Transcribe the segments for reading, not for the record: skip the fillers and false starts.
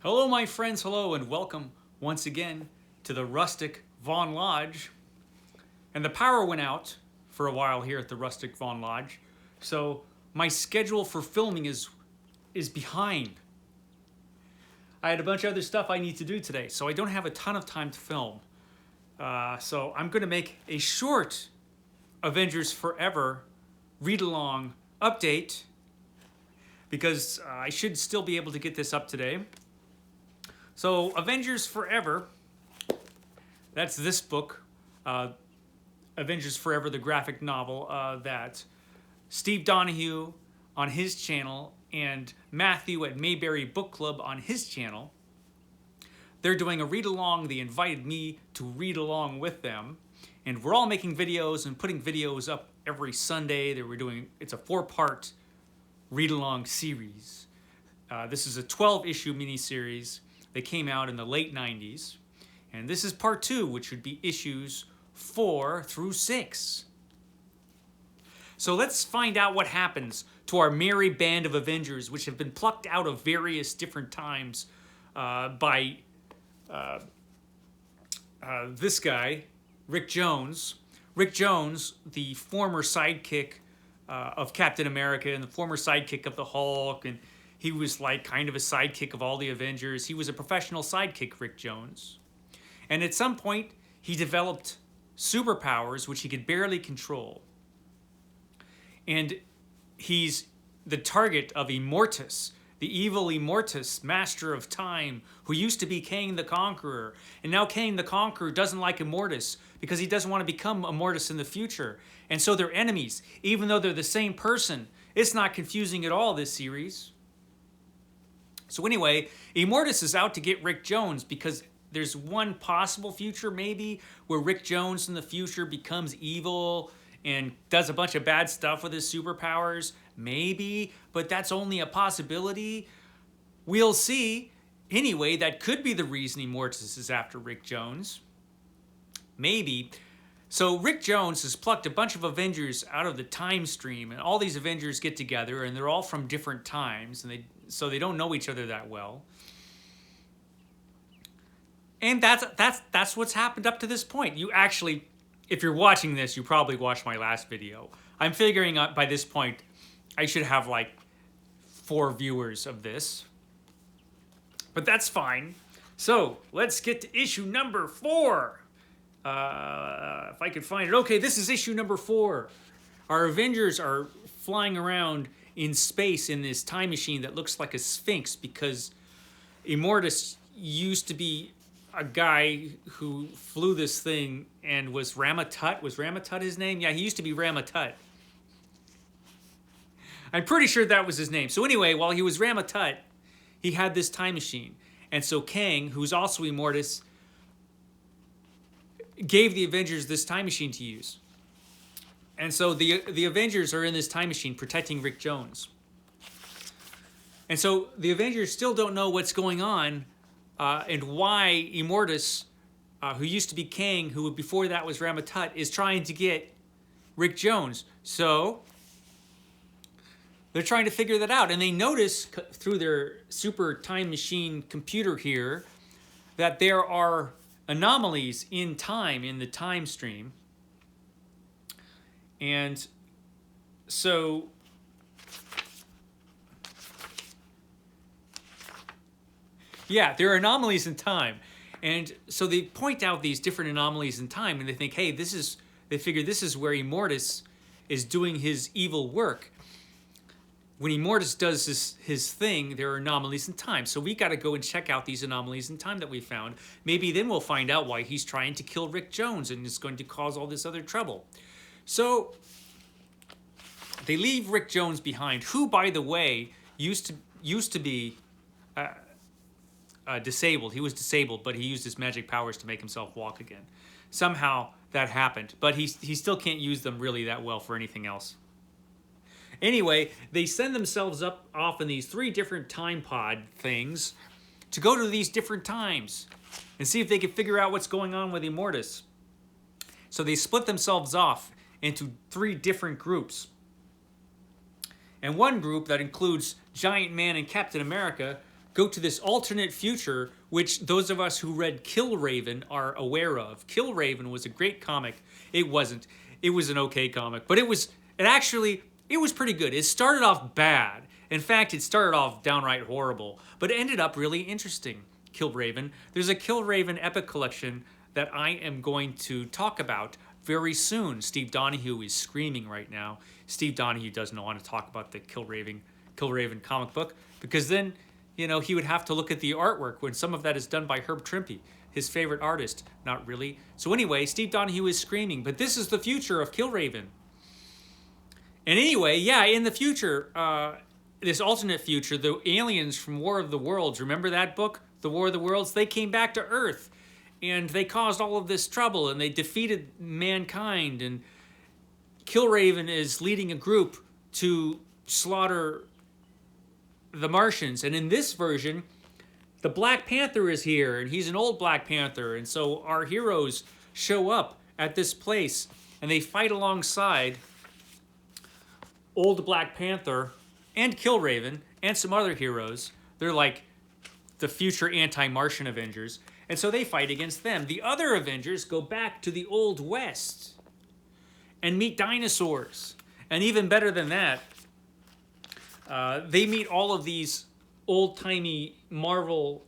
Hello, my friends, hello, and welcome once again to the Rustic Von Lodge. And the power went out for a while here at the Rustic Von Lodge, so my schedule for filming is behind. I had a bunch of other stuff I need to do today, so I don't have a ton of time to film. So I'm going to make a short Avengers Forever read-along update because I should still be able to get this up today. So Avengers Forever, that's this book, Avengers Forever, the graphic novel that Steve Donoghue on his channel and Matthew at Mayberry Bookclub on his channel. They're doing a read-along. They invited me to read along with them. And we're all making videos and putting videos up every Sunday. It's a 4-part read-along series. This is a 12-issue miniseries. They came out in the late 90s. And this is part 2, which would be issues 4 through 6. So let's find out what happens to our merry band of Avengers, which have been plucked out of various different times by this guy, Rick Jones. Rick Jones, the former sidekick of Captain America and the former sidekick of the Hulk, and he was like kind of a sidekick of all the Avengers. He was a professional sidekick, Rick Jones. And at some point, he developed superpowers which he could barely control. And he's the target of Immortus, the evil Immortus, master of time, who used to be Kang the Conqueror. And now Kang the Conqueror doesn't like Immortus because he doesn't want to become Immortus in the future. And so they're enemies, even though they're the same person. It's not confusing at all, this series. So anyway, Immortus is out to get Rick Jones because there's one possible future maybe where Rick Jones in the future becomes evil and does a bunch of bad stuff with his superpowers. Maybe, but that's only a possibility. We'll see. Anyway, that could be the reason Immortus is after Rick Jones. Maybe. So Rick Jones has plucked a bunch of Avengers out of the time stream, and all these Avengers get together, and they're all from different times, and so they don't know each other that well. And that's what's happened up to this point. You actually, if you're watching this, you probably watched my last video. I'm figuring out by this point, I should have like 4 viewers of this. But that's fine. So let's get to issue number 4. If I could find it. Okay, this is issue number 4. Our Avengers are flying around in space in this time machine that looks like a sphinx because Immortus used to be a guy who flew this thing and was Ramatut. Was Ramatut his name? Yeah, he used to be Ramatut. I'm pretty sure that was his name. So anyway, while he was Ramatut, he had this time machine. And so Kang, who's also Immortus, gave the Avengers this time machine to use. And so the Avengers are in this time machine protecting Rick Jones. And so the Avengers still don't know what's going on and why Immortus, who used to be Kang, who before that was Ramatut, is trying to get Rick Jones. So they're trying to figure that out. And they notice through their super time machine computer here that there are anomalies in time, in the time stream. And so yeah, there are anomalies in time. And so they point out these different anomalies in time and they think, hey, they figure this is where Immortus is doing his evil work. When Immortus does his thing, there are anomalies in time. So we got to go and check out these anomalies in time that we found. Maybe then we'll find out why he's trying to kill Rick Jones and is going to cause all this other trouble. So they leave Rick Jones behind, who, by the way, used to be disabled. He was disabled, but he used his magic powers to make himself walk again. Somehow that happened, but he still can't use them really that well for anything else. Anyway, they send themselves off in these 3 different time pod things to go to these different times and see if they can figure out what's going on with Immortus. So they split themselves off into 3 different groups. And one group that includes Giant Man and Captain America go to this alternate future, which those of us who read Killraven are aware of. Killraven was a great comic. It wasn't. It was an okay comic, but it was pretty good. It started off bad. In fact, it started off downright horrible, but it ended up really interesting. Killraven. There's a Killraven epic collection that I am going to talk about very soon. Steve Donoghue is screaming right now. Steve Donoghue doesn't want to talk about the Killraven comic book because then, you know, he would have to look at the artwork when some of that is done by Herb Trimpe, his favorite artist. Not really. So anyway, Steve Donoghue is screaming, but this is the future of Killraven. And anyway, yeah, in the future, this alternate future, the aliens from War of the Worlds, remember that book, The War of the Worlds? They came back to Earth, and they caused all of this trouble, and they defeated mankind, and Killraven is leading a group to slaughter the Martians. And in this version, the Black Panther is here, and he's an old Black Panther, and so our heroes show up at this place, and they fight alongside old Black Panther and Killraven and some other heroes. They're like the future anti-Martian Avengers, and so they fight against them. The other Avengers go back to the Old West and meet dinosaurs. And even better than that, they meet all of these old-timey Marvel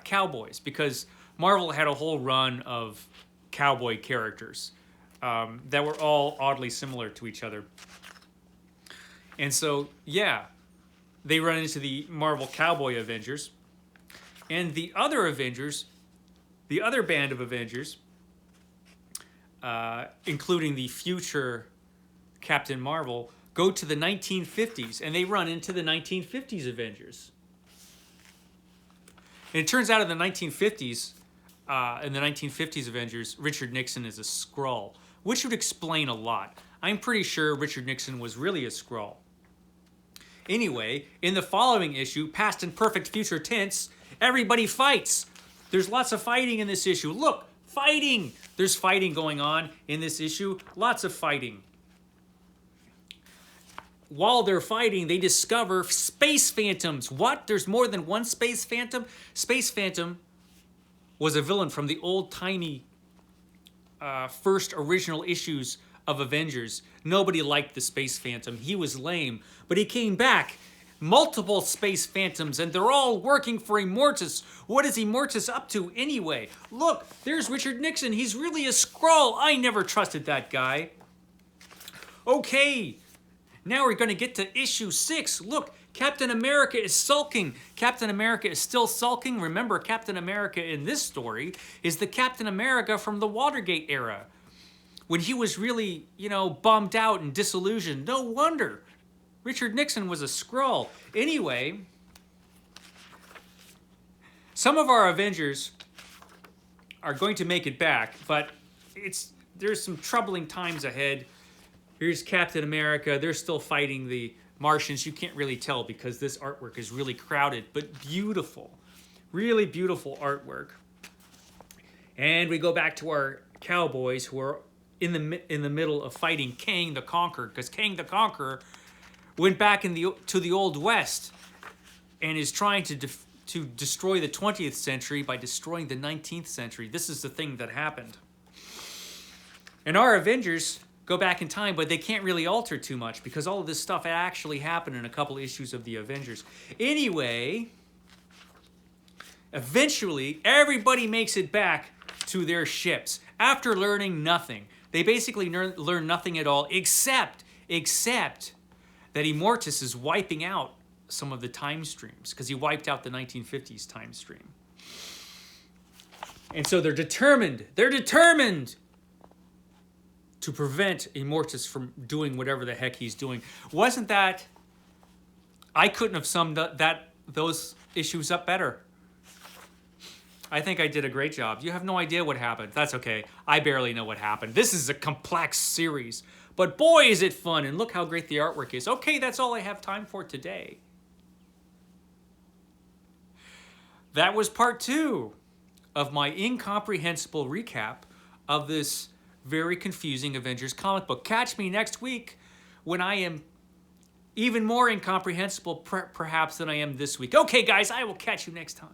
cowboys, because Marvel had a whole run of cowboy characters that were all oddly similar to each other. And so, yeah, they run into the Marvel Cowboy Avengers. And the other Avengers, the other band of Avengers, including the future Captain Marvel, go to the 1950s, and they run into the 1950s Avengers. And it turns out in the 1950s Avengers, Richard Nixon is a Skrull, which would explain a lot. I'm pretty sure Richard Nixon was really a Skrull. Anyway, in the following issue, past and perfect future tense, everybody fights. There's lots of fighting in this issue. Look, fighting! There's fighting going on in this issue. Lots of fighting. While they're fighting, they discover space phantoms. What? There's more than one space phantom? Space Phantom was a villain from the old-timey first original issues of Avengers. Nobody liked the Space Phantom. He was lame. But he came back. Multiple Space Phantoms, and they're all working for Immortus. What is Immortus up to anyway? Look, there's Richard Nixon. He's really a Skrull. I never trusted that guy. Okay, now we're going to get to issue 6. Look, Captain America is sulking. Captain America is still sulking. Remember, Captain America in this story is the Captain America from the Watergate era, when he was really, you know, bummed out and disillusioned. No wonder Richard Nixon was a Skrull. Anyway, some of our Avengers are going to make it back, but there's some troubling times ahead. Here's Captain America. They're still fighting the Martians. You can't really tell because this artwork is really crowded, but beautiful. Really beautiful artwork. And we go back to our cowboys who are in the middle of fighting Kang the Conqueror, because Kang the Conqueror went back to the Old West and is trying to destroy the 20th century by destroying the 19th century. This is the thing that happened. And our Avengers go back in time, but they can't really alter too much because all of this stuff actually happened in a couple issues of the Avengers. Anyway, eventually, everybody makes it back to their ships after learning nothing. They basically learn nothing at all, except that Immortus is wiping out some of the time streams, because he wiped out the 1950s time stream. And so they're determined to prevent Immortus from doing whatever the heck he's doing. Wasn't that... I couldn't have summed up those issues up better. I think I did a great job. You have no idea what happened. That's okay. I barely know what happened. This is a complex series. But boy, is it fun. And look how great the artwork is. Okay, that's all I have time for today. That was part 2 of my incomprehensible recap of this very confusing Avengers comic book. Catch me next week when I am even more incomprehensible perhaps than I am this week. Okay, guys, I will catch you next time.